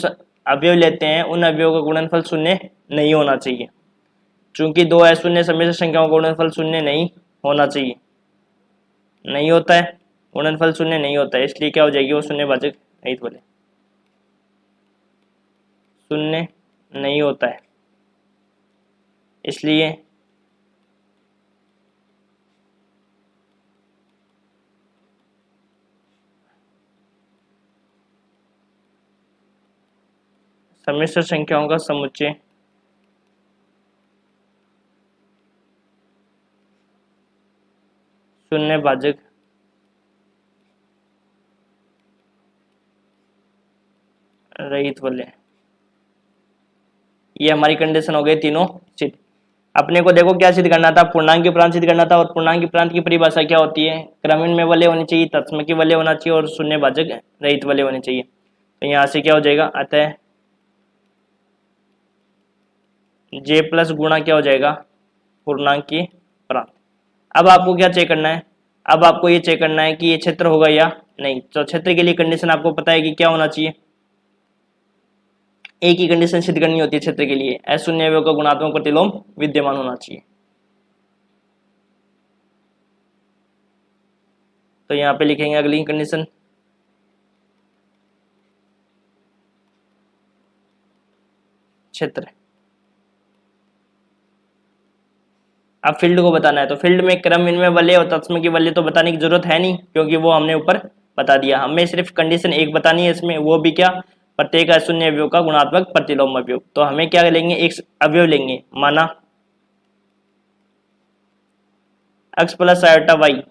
अवयव लेते हैं उन अवयवों का गुणनफल शून्य नहीं होना चाहिए। चूंकि दो अशून्य समिश्र संख्याओं का गुणनफल शून्य नहीं होना चाहिए, नहीं होता है, गुणनफल शून्य नहीं होता है, इसलिए क्या हो जाएगी वो शून्य भाजक रहित वलय, शून्य नहीं होता है, इसलिए समिश्र संख्याओं का समुच्चय शून्य भाजक रहित वलय। ये हमारी कंडीशन हो गई तीनों सिद्ध। अपने को देखो क्या सिद्ध करना था, पूर्णांक की प्रांत सिद्ध करना था, और पूर्णांक की प्रांत की परिभाषा क्या होती है, क्रमण में वलय होनी चाहिए, तत्सम की वलय होना चाहिए और शून्य भाजक रहित वलय होनी चाहिए। तो यहाँ से क्या हो जाएगा, अतः जे प्लस गुणा क्या हो जाएगा पूर्णांक की प्रांत। अब आपको क्या चेक करना है, अब आपको ये चेक करना है कि ये क्षेत्र होगा या नहीं। तो क्षेत्र के लिए कंडीशन आपको पता है कि क्या होना चाहिए, एक ही कंडीशन सिद्ध करनी होती है क्षेत्र के लिए, अशून्य अवयव का गुणात्मक प्रतिलोम विद्यमान होना चाहिए। तो यहाँ पे लिखेंगे अगली कंडीशन, क्षेत्र। अब फील्ड को बताना है, तो फील्ड में क्रम इनमें वलय और तत्सम की वलय तो बताने की जरूरत है नहीं, क्योंकि वो हमने ऊपर बता दिया। हमें सिर्फ कंडीशन एक बतानी है इसमें, वो भी क्या, प्रत्येक अशून्य अवयव का गुणात्मक प्रतिलोम अवयव। तो हमें क्या लेंगे, एक अवयव लेंगे, माना x प्लस आयोटा वाई,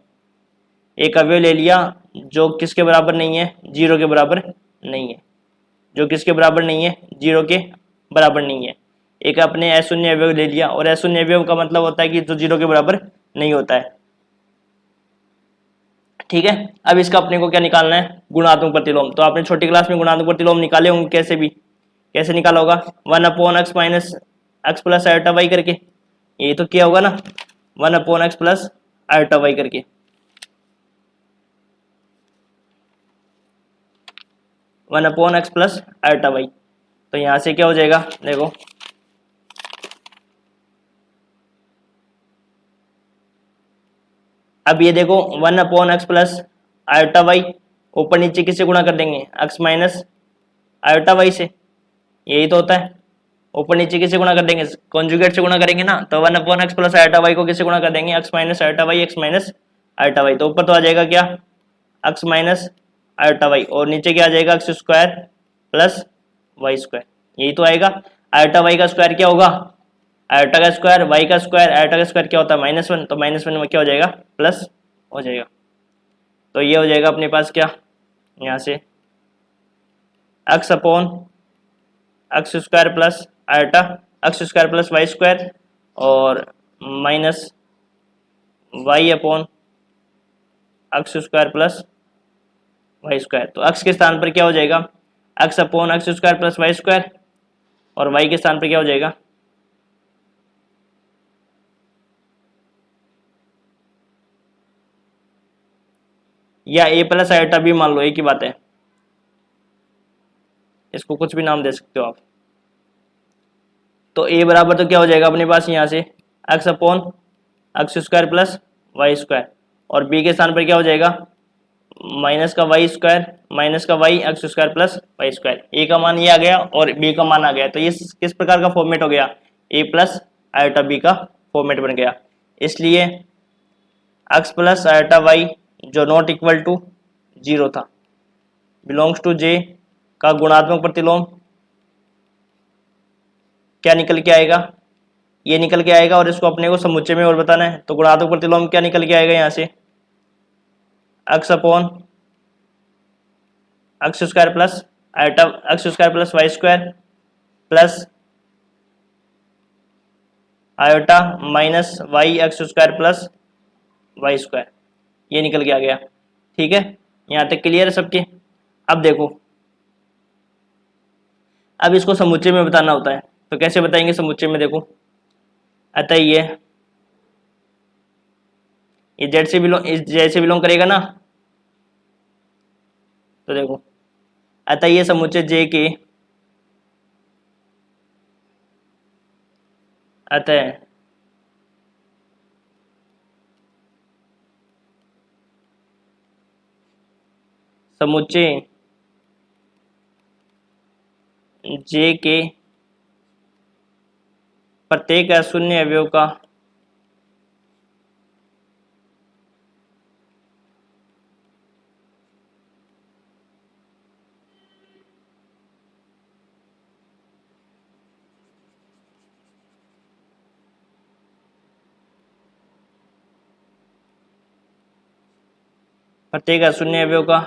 एक अवयव ले लिया जो किसके बराबर नहीं है, 0 के बराबर नहीं है, जो किसके बराबर नहीं है, 0 के बराबर नहीं है। एक अपने अशून्य अवयव ले लिया, और अशून्य अवयव का मतलब होता है कि जो 0 के बराबर नहीं होता है, ठीक है। अब इसका अपने को क्या निकालना है, गुणात्मक प्रतिलोम। तो आपने छोटी क्लास में गुणात्मक प्रतिलोम निकाले होंगे, कैसे निकाला होगा, 1/x minus x plus iota Y करके, ये तो क्या होगा ना, 1/x प्लस आयोटा वाई करके। One upon x plus iota Y. तो यहां से क्या हो जाएगा, देखो अब ये देखो 1/x प्लस आयोटा वाई, ऊपर नीचे किससे गुणा कर देंगे, x माइनस आयोटा वाई से, यही तो होता है। ऊपर नीचे किससे गुणा कर देंगे, कॉन्जुगेट से गुणा करेंगे ना। तो 1/x प्लस आयोटा वाई को किससे गुणा कर देंगे, x minus iota y, x minus iota Y. तो ऊपर तो आ जाएगा क्या, x माइनस आयोटा वाई, और नीचे क्या आ जाएगा x square plus y square, यही तो आएगा। आयोटा वाई का स्क्वायर क्या होगा, आयोटा का स्क्वायर, वाई का स्क्वायर, आयोटा का स्क्वायर क्या होता है -1, तो -1 में क्या हो जाएगा प्लस हो जाएगा। तो ये हो जाएगा अपने पास क्या, यहाँ से x upon x square plus iota x square plus y square और minus y upon x square plus y square. तो एक्स के स्थान पर क्या हो जाएगा, x upon x square plus y square, और वाई के स्थान पर क्या हो जाएगा, या ए प्लस आयोटा भी मान लो, एक ही बात है, इसको कुछ भी नाम दे सकते हो आप। तो ए बराबर तो क्या हो जाएगा अपने पास यहाँ से x upon x square plus y square, और बी के स्थान पर क्या हो जाएगा माइनस का वाई स्क्वायर माइनस का y x square plus y square. A का मान ये आ गया और बी का मान आ गया, तो ये किस प्रकार का फॉर्मेट हो गया, ए प्लस आयोटा बी का फॉर्मेट बन गया। इसलिए एक्स प्लस आयोटा वाई जो नॉट इक्वल टू 0 था, बिलोंग्स टू जे का गुणात्मक प्रतिलोम क्या निकल के आएगा, ये निकल के आएगा, और इसको अपने को समुच्चय में और बताना है। तो गुणात्मक प्रतिलोम क्या निकल के आएगा यहाँ से, x upon x square plus iota x square plus y square plus iota minus y x square plus y square, ये निकल के आ गया। ठीक है, यहाँ तक क्लियर है सबके। अब देखो, अब इसको समुच्चय में बताना होता है, तो कैसे बताएंगे समुच्चय में, देखो अतः ये जेड से बिलोंग, इस जेड से बिलोंग करेगा ना, तो देखो अतः ये समुच्चय जे के अतः समुच्चय जे के प्रत्येक अशून्य अवयव का प्रत्येक अशून्य अवयव का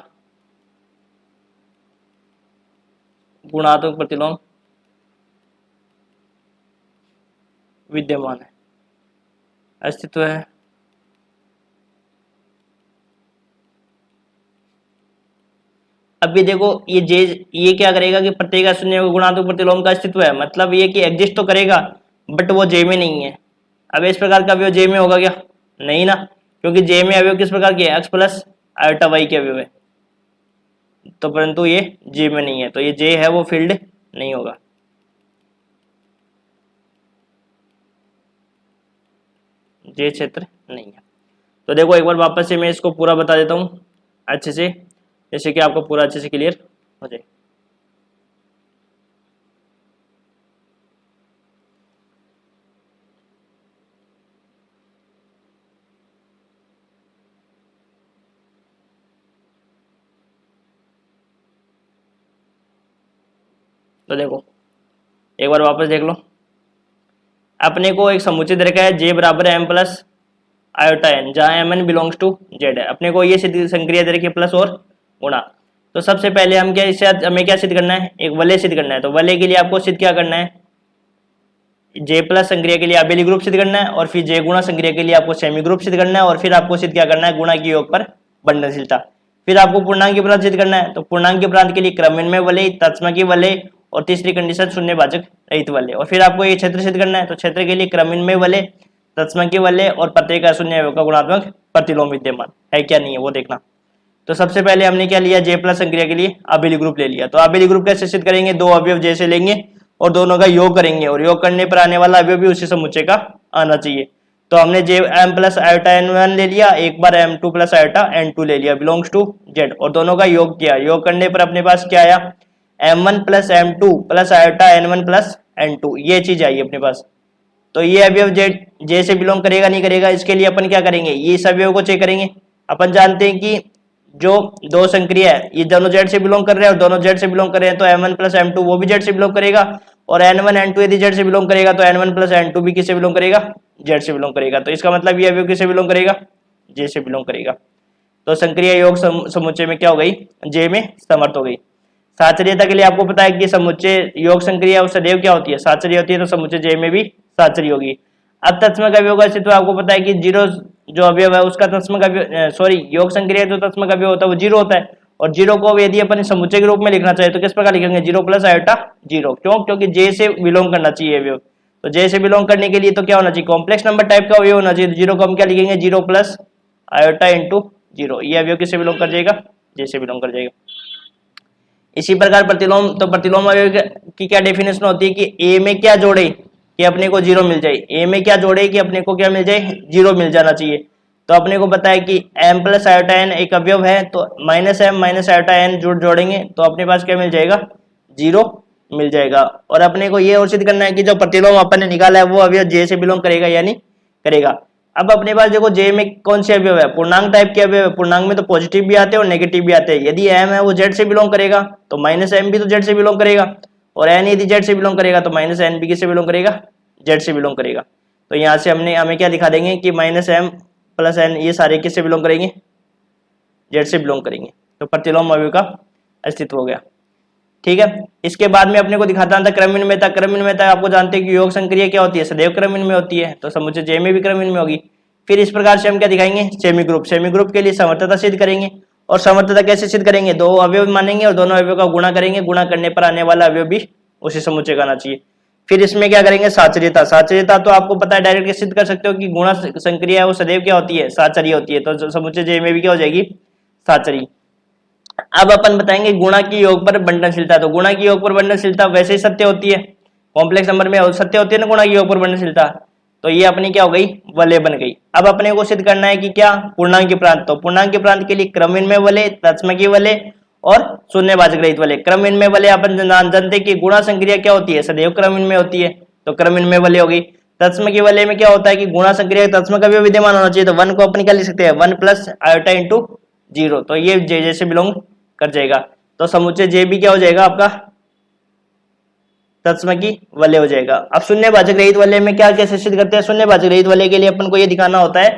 गुणात्मक प्रतिलोम विद्यमान है, अस्तित्व है। अब भी देखो ये जे, ये क्या करेगा कि प्रत्येक अशून्य गुणात्मक प्रतिलोम का अस्तित्व है, मतलब ये कि एग्जिस्ट तो करेगा बट वो जे में नहीं है। अब इस प्रकार का अवयव जे में होगा क्या, नहीं ना, क्योंकि जे में अवयव किस प्रकार के एक्स प्लस आयोटा वाई के अवयव है, तो परंतु ये जे में नहीं है, तो ये जे है वो फील्ड नहीं होगा। जे क्षेत्र नहीं है। तो देखो एक बार वापस से मैं इसको पूरा बता देता हूं अच्छे से, जैसे कि आपको पूरा अच्छे से क्लियर हो जाए। तो देखो एक बार वापस देख लो, अपने को एक समुच्चय दे रखा है जे बराबर एम प्लस आयोटा एन, जहां m n belongs to z है। अपने को ये सिद्ध संक्रिया दे रखी है प्लस और गुणा। तो सबसे पहले हम क्या, इससे हमें क्या सिद्ध करना है, एक वलय सिद्ध करना है। तो वलय के लिए आपको सिद्ध क्या करना है, जे प्लस संक्रिया के लिए आबेली ग्रुप सिद्ध करना है, और फिर जे गुणा संक्रिया के लिए आपको सेमी ग्रुप सिद्ध करना है, और फिर आपको सिद्ध क्या करना है, गुणा के योग पर बंधनशीलता। फिर आपको पूर्णांक प्रांत सिद्ध करना है। तो पूर्णांक प्रांत के लिए क्रमन्वय वलय, तत्सम वलय, और तीसरी कंडीशन शून्य भाजक रहित वलय। और फिर आपको ये क्षेत्र सिद्ध करना है। तो क्षेत्र के लिए क्रमन्वय वलय, तत्सम वलय और प्रत्येक अशून्य अवयव का गुणात्मक प्रतिलोम विद्यमान है क्या नहीं है वो देखना। तो सबसे पहले हमने क्या लिया, जे प्लस संक्रिया के लिए आबेली ग्रुप ले लिया। तो आबेली ग्रुप कैसे सिद्ध करेंगे, दो अवयव जैसे लेंगे और दोनों का योग करेंगे, और योग करने पर आने वाला अवयव भी उसी समुच्चय का आना चाहिए। तो हमने J M plus iota N one ले लिया, एक बार M two plus iota N two ले लिया, बिलोंग्स टू जेड, और दोनों का योग किया। योग करने पर अपने पास क्या आया, m one plus m two plus iota N one plus n two, ये चीज आई अपने पास। तो ये अवयव जेड जे से बिलोंग करेगा नहीं करेगा, इसके लिए अपन क्या करेंगे, ये इस अवयव को चेक करेंगे। अपन जानते हैं कि जो दो संक्रिया है ये दोनों जेड से बिलोंग कर रहे हैं और दोनों जेड से बिलोंग कर रहे हैं, तो m1 प्लस m2 वो भी जेड से बिलोंग करेगा, और n1 n2 यदि जेड से बिलोंग करेगा तो n1 प्लस n2 भी किससे बिलोंग करेगा, जेड से बिलोंग करेगा। तो इसका मतलब ये अवयव किससे बिलोंग करेगा, जे से बिलोंग करेगा। तो संक्रिया योग समुच्चय में क्या हो गई, जे में समर्थ हो गई। साचर्यता के लिए आपको पता है कि समुच्चय योग संक्रिया और सदैव क्या होती है, साचर्य होती है, तो समुच्चय जे में भी साचर्य होगी। अब तत्समक अवयव का अस्तित्व आपको पता है कि जीरो जो अवयव है उसका तत्समक अवयव सॉरी योग संक्रिया जो तत्समक अवयव होता है वो जीरो होता है, और जीरो को यदि अपन समुच्चय के रूप में लिखना चाहे तो किस प्रकार लिखेंगे, जीरो प्लस आयोटा जीरो। क्यों, क्योंकि जे से बिलोंग करना चाहिए अवयव, तो जे से बिलोंग करने के लिए तो क्या होना चाहिए, कॉम्प्लेक्स नंबर टाइप का अवयव होना चाहिए। जीरो को हम क्या लिखेंगे, zero plus iota into zero, ये अवयव किससे बिलोंग कर जाएगा, जे से बिलोंग कर जाएगा। इसी प्रकार प्रतिलोम, तो प्रतिलोम अवयव की क्या डेफिनेशन होती है कि ए में क्या जोड़े कि अपने को जीरो मिल जाए, ए में क्या जोड़े कि अपने को क्या मिल जाए, जीरो मिल जाना चाहिए। तो अपने को पता है कि m प्लस आयोटा n एक अवयव है, तो minus m minus iota n जोड़ेंगे तो अपने पास क्या मिल जाएगा, जीरो मिल जाएगा। और अपने को ये और सिद्ध करना है कि जो प्रतिलोम अपन ने निकाला है वो अवयव जे से बिलोंग करेगा या नहीं करेगा। अब अपने पास देखो जे में कौन से अवयव है, पूर्णांक टाइप के अवयव है, पूर्णांक में तो पॉजिटिव भी आते हैं और नेगेटिव भी आते हैं। यदि m है वो z से बिलोंग करेगा तो माइनस m भी तो z से बिलोंग करेगा, और n यदि z से बिलोंग करेगा तो माइनस n भी किससे बिलोंग करेगा, z से बिलोंग करेगा। तो यहाँ से हमें क्या दिखा देंगे कि माइनस m प्लस n ये सारे किससे बिलोंग करेंगे, z से बिलोंग करेंगे। तो प्रतिलोम अवयव का अस्तित्व हो गया। ठीक है, इसके बाद में अपने को दिखाता था क्रमविनिमयता। क्रमविनिमयता आपको जानते हैं कि योग संक्रिया क्या होती है, सदैव क्रमविनिमय होती है, तो समुच्चय जे में भी क्रमविनिमय होगी। फिर इस प्रकार से हम क्या दिखाएंगे, सेमी ग्रुप। सेमी ग्रुप के लिए समर्थता सिद्ध करेंगे, और समर्थता कैसे सिद्ध करेंगे, दो अवयव मानेंगे और दोनों अवयव का गुणा करेंगे, गुणा करने पर आने वाला अवयव भी उसी समुच्चय का आना चाहिए। फिर इसमें क्या करेंगे, साचर्यता। साचर्यता तो आपको पता है डायरेक्ट सिद्ध कर सकते हो कि गुणा संक्रिया है वो सदैव क्या होती है, साचर्य होती है, तो समुच्चय जे में भी क्या हो जाएगी, साचर्य। अब अपन बताएंगे गुणा की योग पर बंटनशीलता। तो गुणा की योग पर बंटनशीलता वैसे ही सत्य होती है, कॉम्प्लेक्स नंबर में सत्य होती है ना गुणा की योग पर बंटनशीलता, तो ये अपनी क्या हो गई, वलय बन गई। अब अपने को सिद्ध करना है कि क्या, पूर्णांक के प्रांत। तो पूर्णांक के प्रांत के लिए क्रमविनिमय वलय, तत्समकी वलय और शून्यवाचक रहित वलय। क्रमविनिमय वलय अपन जानते हैं कि गुणा संक्रिया क्या होती है, सदैव क्रमविनिमय होती है, तो क्रमविनिमय वलय हो गई। तत्समकी वलय में क्या होता है कि गुणा संक्रिया तत्समक अवयव विद्यमान होना चाहिए, तो वन को अपन क्या लिख सकते हैं, one plus iota into zero, तो ये जे जे से बिलोंग कर जाएगा। तो समुच्चय जे भी क्या हो जाएगा आपका, तत्समकी वलय हो जाएगा। अब शून्यवाचक रहित वलय में क्या कैसे सिद्ध करते हैं, शून्यवाचक रहित वलय के लिए अपन को ये दिखाना होता है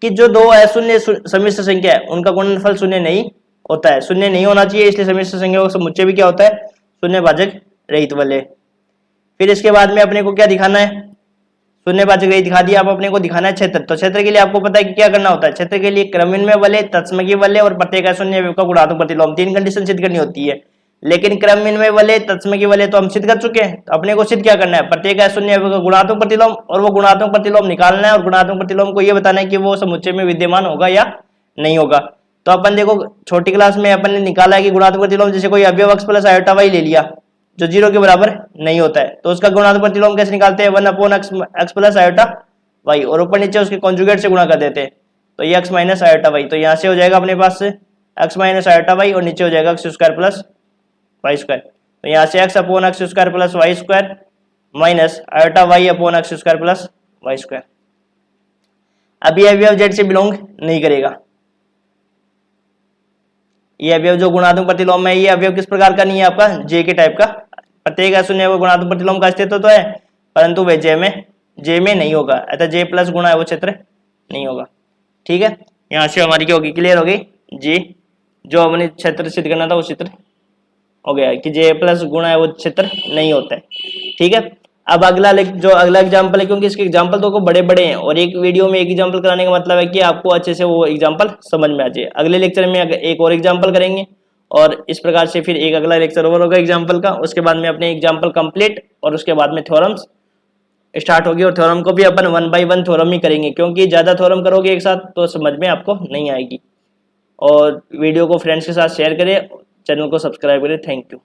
कि जो दो अशून्य सम्मिश्र संख्या है उनका गुणनफल शून्य नहीं होता है, शून्य नहीं होना चाहिए, इसलिए सम्मिश्र संख्या का समुच्चय भी क्या होता है, शून्यवाचक रहित वलय। फिर इसके बाद में अपने को क्या दिखाना है, शून्यवाचक रहित दिखा दिया, अब अपने को दिखाना है क्षेत्र। तो क्षेत्र के लिए आपको पता है कि क्या करना होता है, क्षेत्र के लिए क्रमविनिमय वलय, तत्समकी वलय और प्रत्येक अशून्य अवयव का गुणात्मक प्रतिलोम, तीन कंडीशन सिद्ध करनी होती है। लेकिन क्रमविनिमय वलय, तत्समकी वलय तो हम सिद्ध कर चुके हैं, तो अपने को सिद्ध क्या करना है, प्रत्येक अशून्य अवयव का गुणात्मक प्रतिलोम, और वो गुणात्मक प्रतिलोम निकालना है, और गुणात्मक प्रतिलोम को ये बताना है कि वो समुच्चय में विद्यमान होगा या नहीं होगा। तो अपन देखो छोटी क्लास में अपन ने निकाला है कि गुणात्मक प्रतिलोम, जैसे कोई अवयव x प्लस आयोटा y ले लिया जो जीरो के बराबर नहीं होता है, तो उसका गुणात्मक प्रतिलोम कैसे निकालते हैं, one upon x plus iota y, और ऊपर नीचे उसके कॉन्जुगेट से गुणा कर देते हैं, तो ये एक्स माइनस आयोटा वाई। तो यहाँ से हो जाएगा अपने पास से एक्स माइनस आयोटा वाई, और नीचे हो जाएगा x square plus y square. तो यहाँ से x upon x square plus y square minus iota y upon x square plus y square. अब ये अवयव जेड से बिलोंग नहीं करेगा, ये अवयव जो गुणात्मक प्रतिलोम है, ये अवयव किस प्रकार का नहीं है आपका, जे के टाइप का। प्रत्येक अशून्य गुणात्मक प्रतिलोम का अस्तित्व तो है, परंतु वह जे में नहीं होगा, अतः जे प्लस गुणा है वो क्षेत्र नहीं होगा। ठीक है, यहाँ से हमारी क्या होगी, क्लियर हो गई, जे जो हमने क्षेत्र सिद्ध करना था वो क्षेत्र हो गया कि जे प्लस गुणा है वो क्षेत्र नहीं होता है। ठीक है, अब अगला एग्जाम्पल है, क्योंकि इसके एग्जाम्पल तो बड़े बड़े हैं और एक वीडियो में एक एग्जाम्पल कराने का मतलब है कि आपको अच्छे से वो एग्जाम्पल समझ में आ जाए। अगले लेक्चर में एक और एग्जाम्पल करेंगे, और इस प्रकार से फिर एक अगला लेक्चर ओवर होगा एग्जाम्पल का, उसके बाद में अपने एग्जाम्पल कंप्लीट, और उसके बाद में थ्योरम्स स्टार्ट होगी, और थ्योरम को भी अपन 1 बाय 1 थ्योरम ही करेंगे, क्योंकि ज्यादा थ्योरम करोगे एक साथ तो समझ में आपको नहीं आएगी। और वीडियो को फ्रेंड्स के साथ शेयर करें, चैनल को सब्सक्राइब करें। Thank you.